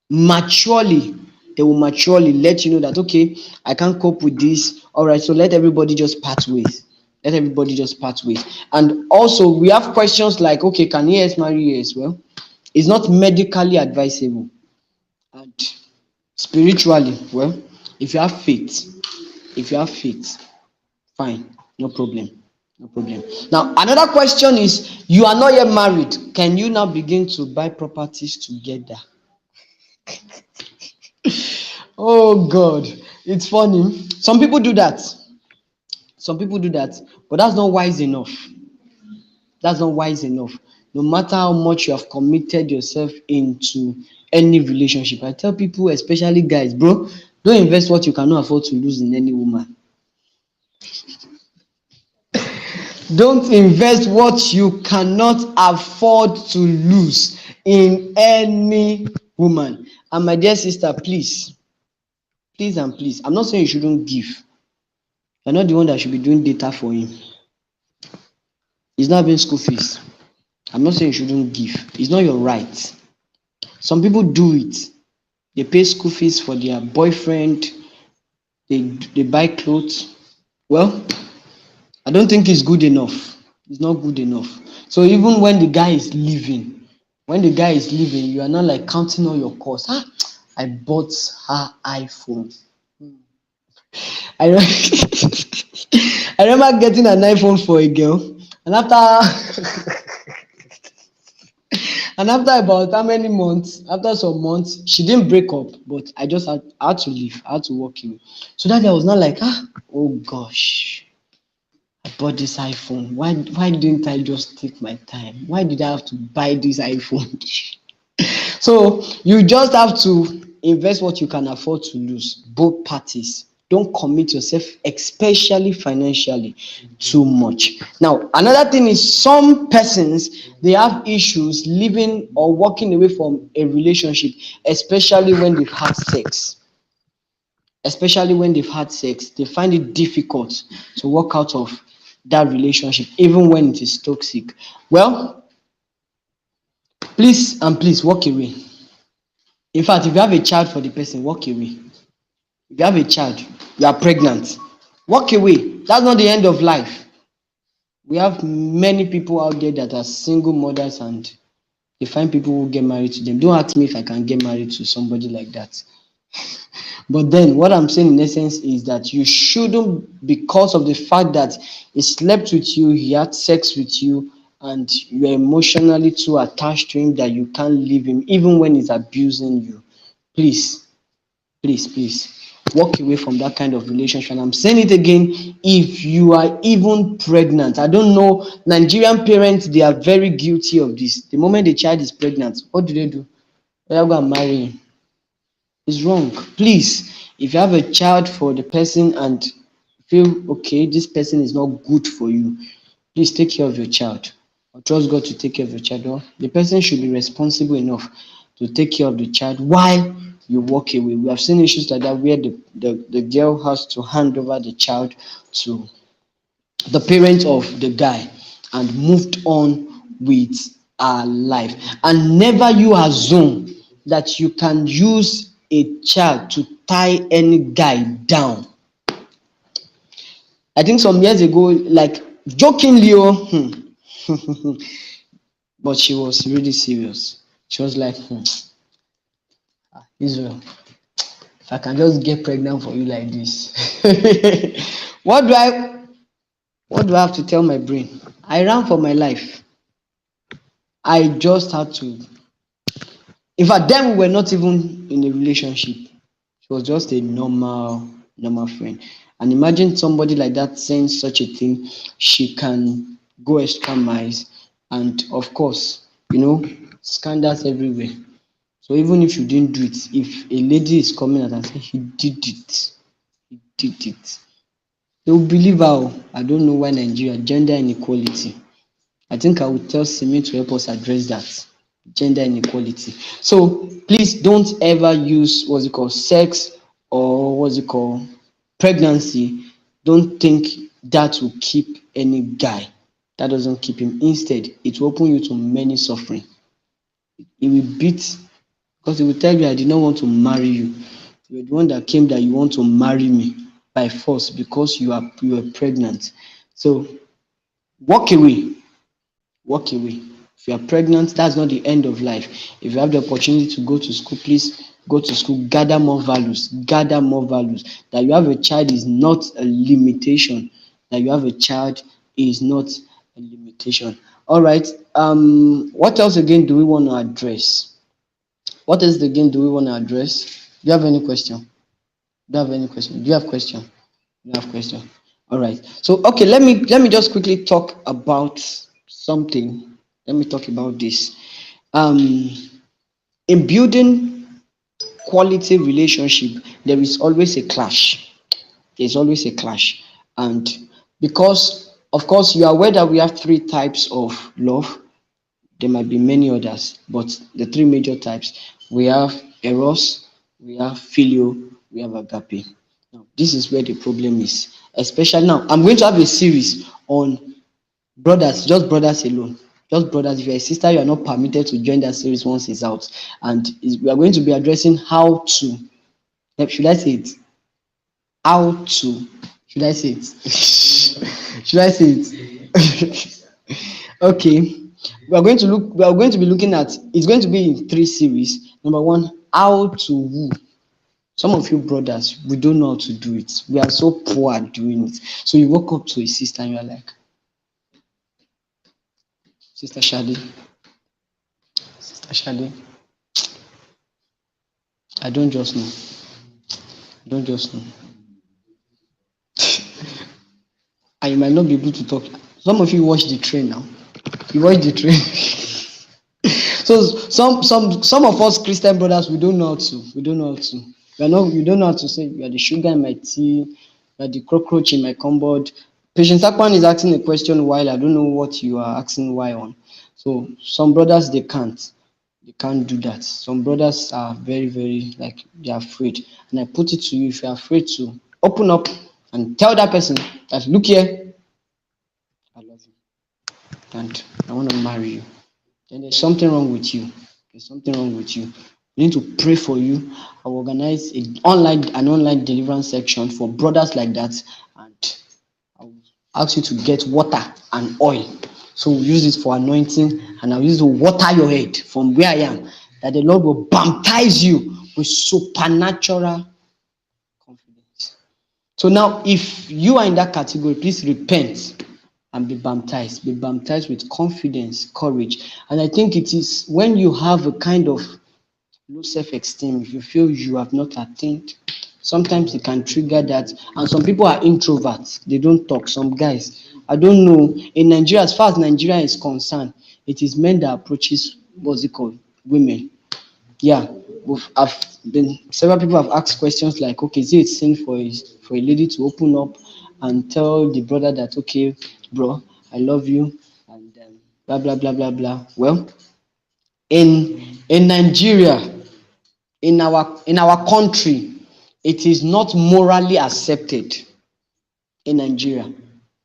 maturely they will maturely let you know that okay, I can't cope with this. All right, so let everybody just part ways. Let everybody just part ways. And also we have questions like okay, can ES marry ES? Well, it's not medically advisable. And spiritually, well, if you have faith, if you have faith, fine, no problem. No problem. Now, another question is you are not yet married. Can you now begin to buy properties together? Oh God, it's funny. Some people do that. Some people do that, but that's not wise enough. That's not wise enough. No matter how much you have committed yourself into any relationship, I tell people, especially guys, bro, don't invest what you cannot afford to lose in any woman. Don't invest what you cannot afford to lose in any woman. And my dear sister, please, please and please, I'm not saying you shouldn't give. You're not the one that should be doing data for him. He's not having school fees. I'm not saying you shouldn't give. It's not your right. Some people do it. They pay school fees for their boyfriend. They buy clothes. Well, I don't think it's good enough. It's not good enough. So even when the guy is leaving, you are not like counting all your costs. Ah, I bought her iPhone. I I remember getting an iPhone for a girl, and after and after about how many months, after some months, she didn't break up, but I had to leave, I had to walk away. So that day I was not like, oh gosh, I bought this iPhone. Why didn't I just take my time? Why did I have to buy this iPhone? So you just have to invest what you can afford to lose, both parties. Don't commit yourself, especially financially, too much. Now, another thing is some persons they have issues living or walking away from a relationship, especially when they've had sex. Especially when they've had sex, they find it difficult to walk out of that relationship, even when it is toxic. Well, please and please walk away. In fact, if you have a child for the person, walk away. If you have a child, you are pregnant, walk away. That's not the end of life. We have many people out there that are single mothers and they find people who get married to them. Don't ask me if I can get married to somebody like that. But then what I'm saying in essence is that you shouldn't, because of the fact that he slept with you, he had sex with you, and you're emotionally too attached to him that you can't leave him even when he's abusing you. Please, please walk away from that kind of relationship. And I'm saying it again, if you are even pregnant, I don't know, Nigerian parents, they are very guilty of this. The moment the child is pregnant, what do? They go and marry him. It's wrong. Please, if you have a child for the person and feel okay, this person is not good for you, please take care of your child. Or trust God to take care of your child. Or the person should be responsible enough to take care of the child while you walk away. We have seen issues like that where the girl has to hand over the child to the parents of the guy and moved on with our life. And never you assume that you can use a child to tie any guy down. I think some years ago, like jokingly, but she was really serious. She was like, Israel, if I can just get pregnant for you like this, what do I what do I have to tell my brain? I ran for my life. I just had to. In fact, then we were not even in a relationship. She was just a normal friend. And imagine somebody like that saying such a thing. She can go extra miles, and of course, scandals everywhere. So even if you didn't do it, if a lady is coming out and saying he did it, they will believe her. I don't know why Nigeria gender inequality. I think I would tell Simi to help us address that gender inequality. So please don't ever use what's it called sex or what's it called pregnancy. Don't think that will keep any guy. That doesn't keep him. Instead, it will open you to many suffering. It will beat because it will tell you I did not want to marry you. You are the one that came that you want to marry me by force because you are pregnant. So walk away. Walk away. If you are pregnant, that's not the end of life. If you have the opportunity to go to school, please go to school, gather more values, gather more values. That you have a child is not a limitation. That you have a child is not a limitation. All right. What else again do we want to address? What else again do we want to address? Do you have any question? Do you have any question? Do you have question? You have question. All right. So okay, let me just quickly talk about something. Let me talk about this. Um, in building quality relationship, there is always a clash. There's always a clash, and because of course you are aware that we have three types of love. There might be many others, but the three major types we have eros, we have filio, we have agape. Now, this is where the problem is. Especially now, I'm going to have a series on brothers, just brothers alone. Just brothers. If you're a sister, you are not permitted to join that series once it's out. And we are going to be addressing how to, should I say it? How to, should I say it? Should I say it? Okay. We are going to be looking at, it's going to be in three series. Number one, how to woo. Some of you brothers, we don't know how to do it. We are so poor at doing it. So you walk up to a sister and you're like, Sister Shadi, Sister Shadi, I don't just know. I don't just know. And you might not be able to talk. Some of you watch the train now. You watch the train. So some of us Christian brothers, we don't know how to. We don't know how to. You don't know how to say you are the sugar in my tea, you are the cockroach in my cupboard. Patience Akpan is asking a question while I don't know what you are asking why on. So some brothers they can't do that. Some brothers are very, very like they are afraid. And I put it to you, if you are afraid to open up and tell that person that look here, I love you and I want to marry you, then there's something wrong with you. There's something wrong with you. We need to pray for you. I will organize an online deliverance section for brothers like that, and I will ask you to get water and oil. So we'll use it for anointing, and I'll use it to water your head from where I am, that the Lord will baptize you with supernatural So now, if you are in that category, please repent and be baptized. Be baptized with confidence, courage. And I think it is when you have a kind of low self-esteem, if you feel you have not attained, sometimes it can trigger that. And some people are introverts, they don't talk. Some guys, I don't know, in Nigeria, as far as Nigeria is concerned, it is men that approaches what's it called, women. Yeah, I've been several people have asked questions like, okay, is it a sin for a lady to open up and tell the brother that, okay, bro, I love you, and blah blah blah blah blah. Well, in Nigeria, in our country, it is not morally accepted. In Nigeria,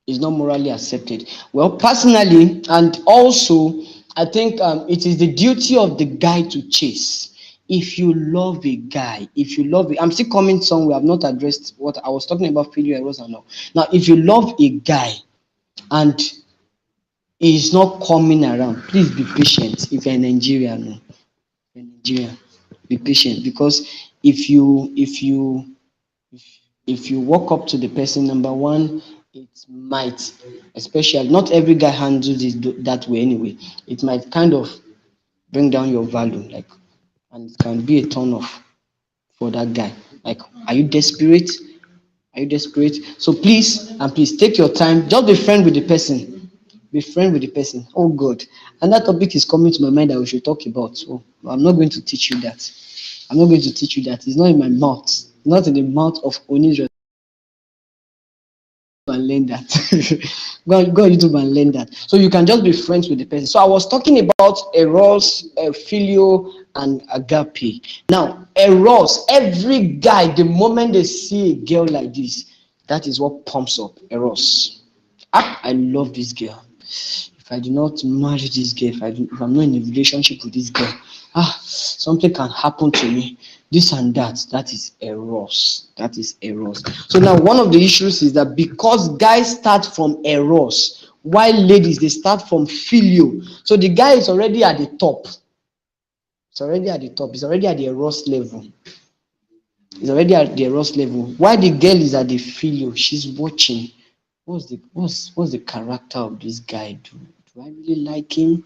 it's not morally accepted. Well, personally, and also, I think it is the duty of the guy to chase. If you love a guy, if you love it, I'm still coming somewhere. I've not addressed what I was talking about, failure errors and all. Now, if you love a guy and he's not coming around, please be patient. If you're in Nigeria, no, in Nigeria, be patient, because if you walk up to the person, number one, it might, especially not every guy handles it that way anyway. It might kind of bring down your value, like, and it can be a turn off for that guy. Like, are you desperate? Are you desperate? So please, and please take your time. Just be friend with the person. Be friend with the person. Oh God. And that topic is coming to my mind that we should talk about. So I'm not going to teach you that. I'm not going to teach you that. It's not in my mouth. It's not in the mouth of Onis and learn that. Go on YouTube and learn that. So you can just be friends with the person. So I was talking about eros, filio, and agape. Now, eros, every guy, the moment they see a girl like this, that is what pumps up eros. I love this girl. If I do not marry this girl, if I'm not in a relationship with this girl, something can happen to me. This and that. That is eros. That is eros. So now one of the issues is that because guys start from eros, while ladies they start from filio. So the guy is already at the top. It's already at the top. It's already at the eros level. It's already at the eros level. While the girl is at the filio, she's watching. What's the character of this guy? Do I really like him?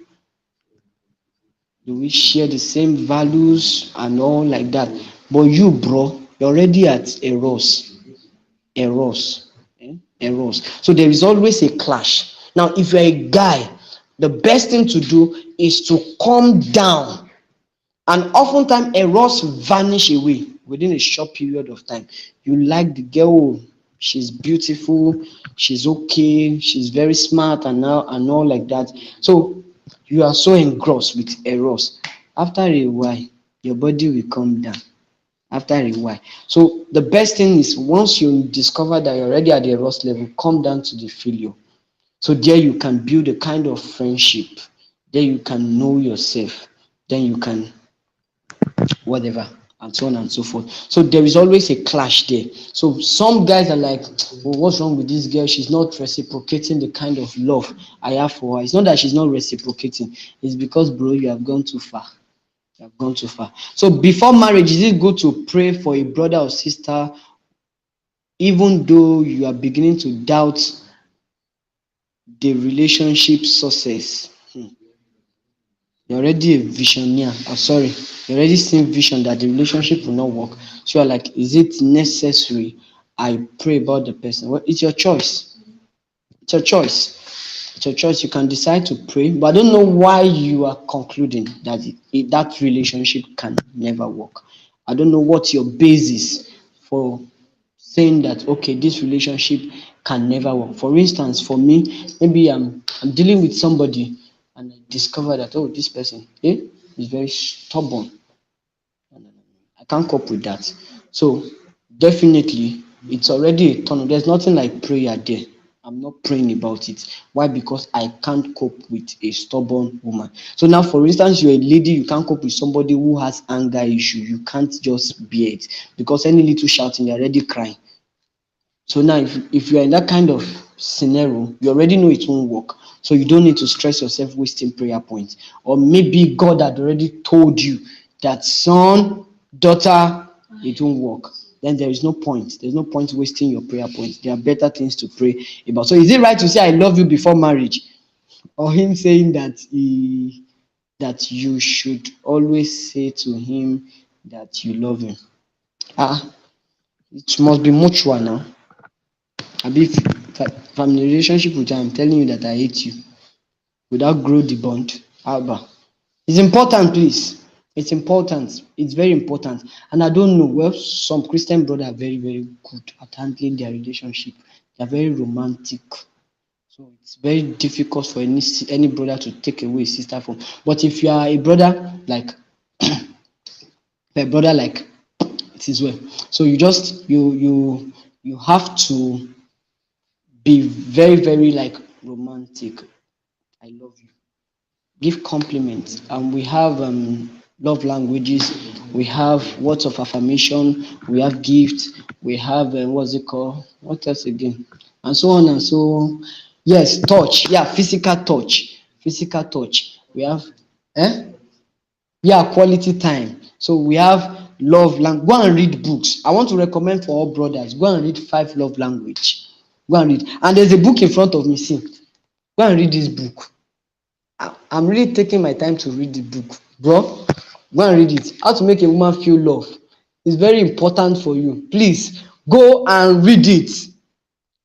Do we share the same values and all like that? But you, bro, you're already at eros. Eros. Eros. So there is always a clash. Now, if you're a guy, the best thing to do is to calm down. And oftentimes eros vanish away within a short period of time. You like the girl, she's beautiful, she's okay, she's very smart and all like that. So you are so engrossed with eros. After a while, your body will calm down. After a while. So the best thing is once you discover that you're already at the eros level, come down to the filio. So there you can build a kind of friendship. There you can know yourself. Then you can whatever, and so on and so forth. So there is always a clash there. So some guys are like, well, what's wrong with this girl? She's not reciprocating the kind of love I have for her. It's not that she's not reciprocating, it's because, bro, you have gone too far. You have gone too far. So before marriage, is it good to pray for a brother or sister even though you are beginning to doubt the relationship success? You're already a visionaire. Oh, sorry, you're already seeing vision that the relationship will not work. So you're like, is it necessary I pray about the person? Well, it's your choice. It's your choice. It's your choice. You can decide to pray, but I don't know why you are concluding that that relationship can never work. I don't know what your basis for saying that, okay, this relationship can never work. For instance, for me, maybe I'm dealing with somebody and I discover that, oh, this person is very stubborn. I can't cope with that. So definitely it's already a turn. There's nothing like prayer there. I'm not praying about it. Why? Because I can't cope with a stubborn woman. So now, for instance, you're a lady, you can't cope with somebody who has anger issue. You can't just bear it because any little shouting, you're already crying. So now, if you're in that kind of scenario, you already know it won't work. So you don't need to stress yourself wasting prayer points. Or maybe God had already told you that son, daughter, it won't work. then there is no point. There's no point wasting your prayer points. There are better things to pray about. So is it right to say I love you before marriage? Or him saying that you should always say to him that you love him? It must be mutual now. Abi if I'm in a relationship with you, I'm telling you that I hate you, would that grow the bond? Haba. It's important, please. It's important. It's very important. And I don't know. Well, some Christian brothers are very, very good at handling their relationship. They're very romantic. So it's very difficult for any brother to take away his sister from. But if you are a brother like it is well. So you just you have to be very, very like romantic. I love you. Give compliments. And we have love languages, we have words of affirmation, we have gifts, we have what's it called? What else again? And so on and so on. Yes, touch. Yeah, physical touch. Physical touch. We have yeah, quality time. So we have love language. Go and read books. I want to recommend for all brothers. Go and read 5 love language. Go and read. And there's a book in front of me. See, go and read this book. I'm really taking my time to read the book, bro. Go and read it. How to make a woman feel love. It's very important for you. Please go and read it.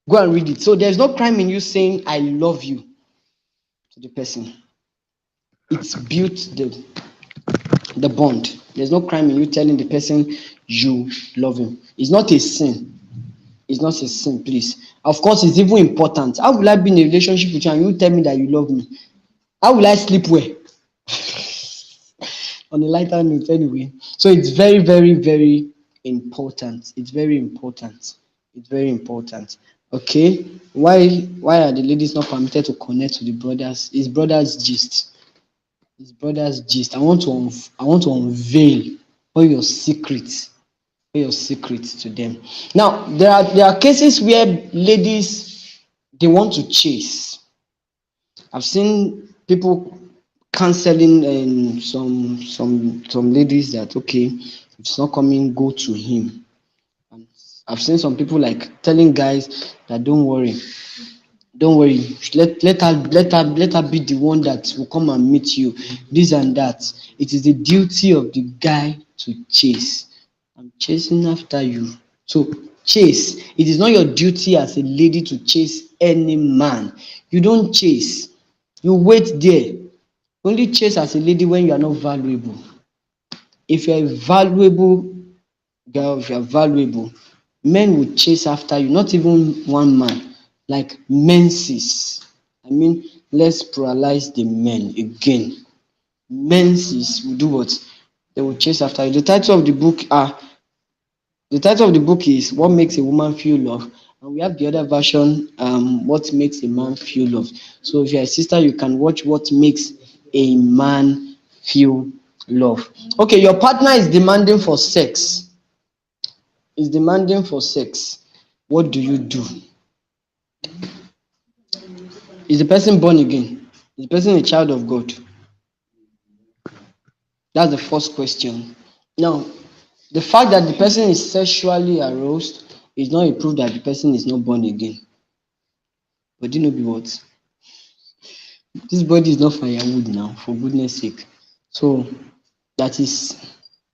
Go and read it. So there's no crime in you saying I love you to the person. It's built the bond. There's no crime in you telling the person you love him. It's not a sin. It's not a sin, please. Of course, it's even important. How will I be in a relationship with you and you tell me that you love me? How will I sleep well? On a lighter note, anyway. So it's very, very, very important. It's very important. It's very important. Okay. Why are the ladies not permitted to connect to the brothers? It's brothers gist. It's brothers gist. I want to unveil all your secrets. All your secrets to them. Now there are cases where ladies they want to chase. I've seen people canceling some ladies that okay, if it's not coming, go to him. And I've seen some people like telling guys that don't worry, let her be the one that will come and meet you. This and that. It is the duty of the guy to chase. I'm chasing after you. So chase. It is not your duty as a lady to chase any man. You don't chase. You wait there. Only chase as a lady when you are not valuable. If you're a valuable girl, if you're valuable, men will chase after you, not even one man, like menses. I mean, let's pluralize the men again. Menses will do what? They will chase after you. The title of the book is What Makes a Woman Feel Love, and we have the other version, What Makes a Man Feel Love. So if you're a sister, you can watch What Makes a Man Feel Love. Okay, your partner is demanding for sex. Is demanding for sex. What do you do? Is the person born again? Is the person a child of God? That's the first question. Now, the fact that the person is sexually aroused is not a proof that the person is not born again. But do you know be what? This body is not firewood now, for goodness sake. So that is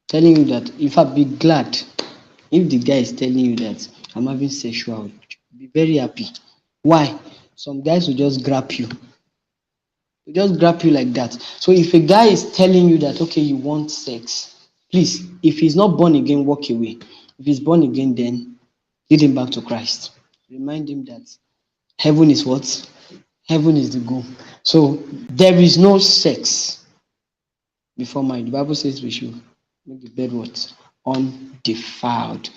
telling you that, in fact, be glad if the guy is telling you that I'm having sexual. Be very happy. Why? Some guys will just grab you. They just grab you like that. So if a guy is telling you that okay, you want sex, please, if he's not born again, walk away. If he's born again, then lead him back to Christ. Remind him that heaven is what? Heaven is the goal. So there is no sex before marriage. The Bible says we should make the bed what? Undefiled.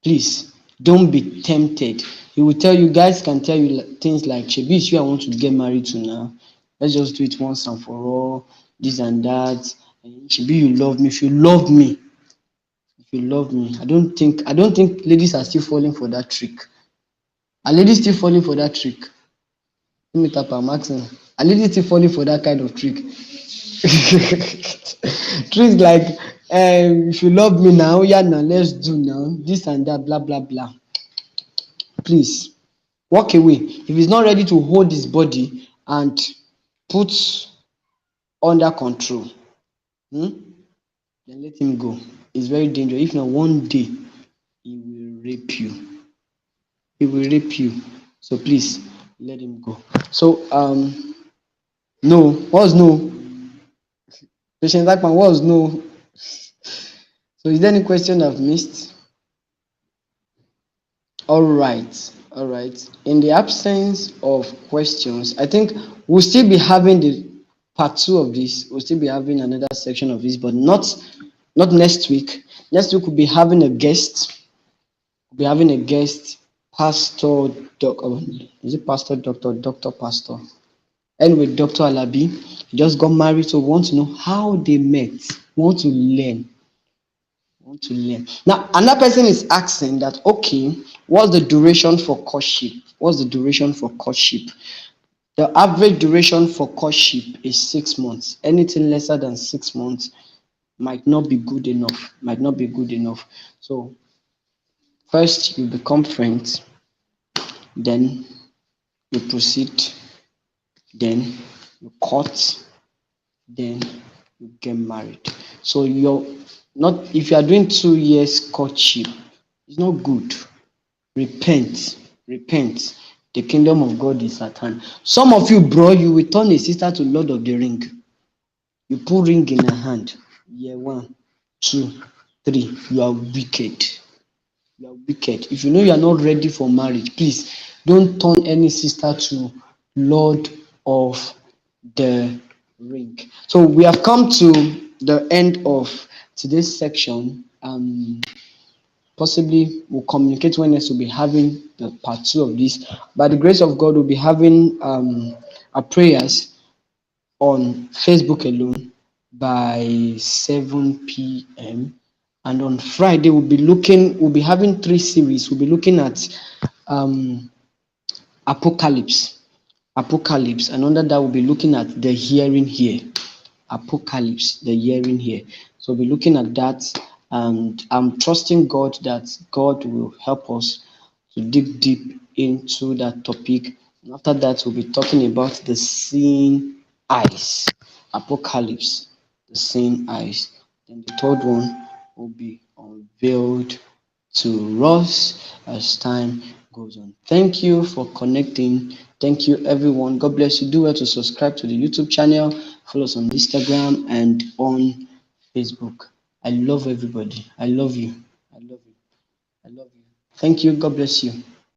Please don't be tempted. He will tell you, guys can tell you things like, Shebi, it's you I want to get married to now. Let's just do it once and for all. This and that. Shebi, you love me. If you love me, I don't think ladies are still falling for that trick. Are ladies still falling for that trick? Let me tap her asking. Are ladies still falling for that kind of trick? Tricks like If you love me now, yeah, now let's do now this and that, blah blah blah. Please walk away. If he's not ready to hold his body and put under control, then let him go. It's very dangerous. If not, one day he will rape you. He will rape you. So please let him go. So no. What's no? Patient Akpan, what's no? So is there any question I've missed? All right. In the absence of questions, I think we'll still be having the part two of this. We'll still be having another section of this, but not next week. Next week we'll be having a guest. We'll be having a guest, Pastor Doc. Is it Pastor Doctor Doctor Pastor? Anyway, Dr. Alabi, he just got married, so we want to know how they met. We want to learn. Now, another person is asking that, okay, what's the duration for courtship? What's the duration for courtship? The average duration for courtship is 6 months. Anything lesser than 6 months might not be good enough. So, first you become friends, then you proceed, then you court, then you get married. So you're not, if you are doing 2 years courtship, it's not good. Repent. The kingdom of God is at hand. Some of you, bro, you will turn a sister to Lord of the Ring. You put ring in her hand. Year 1, 2, 3. You are wicked. If you know you are not ready for marriage, please don't turn any sister to Lord of the Ring. So we have come to the end of today's section. Possibly we'll communicate when next we'll be having the part 2 of this. By the grace of God, we'll be having our prayers on Facebook alone by 7 p.m. And on Friday, we'll be having 3 series. We'll be looking at Apocalypse, and under that, we'll be looking at the hearing here. Apocalypse, the hearing here. So we'll be looking at that, and I'm trusting God that God will help us to dig deep into that topic. And after that, we'll be talking about the seeing eyes. Apocalypse, the seeing eyes. Then the third one will be unveiled to us as time goes on. Thank you for connecting. Thank you, everyone. God bless you. Do well to subscribe to the YouTube channel, follow us on Instagram and on Facebook. I love everybody. I love you. Thank you. God bless you.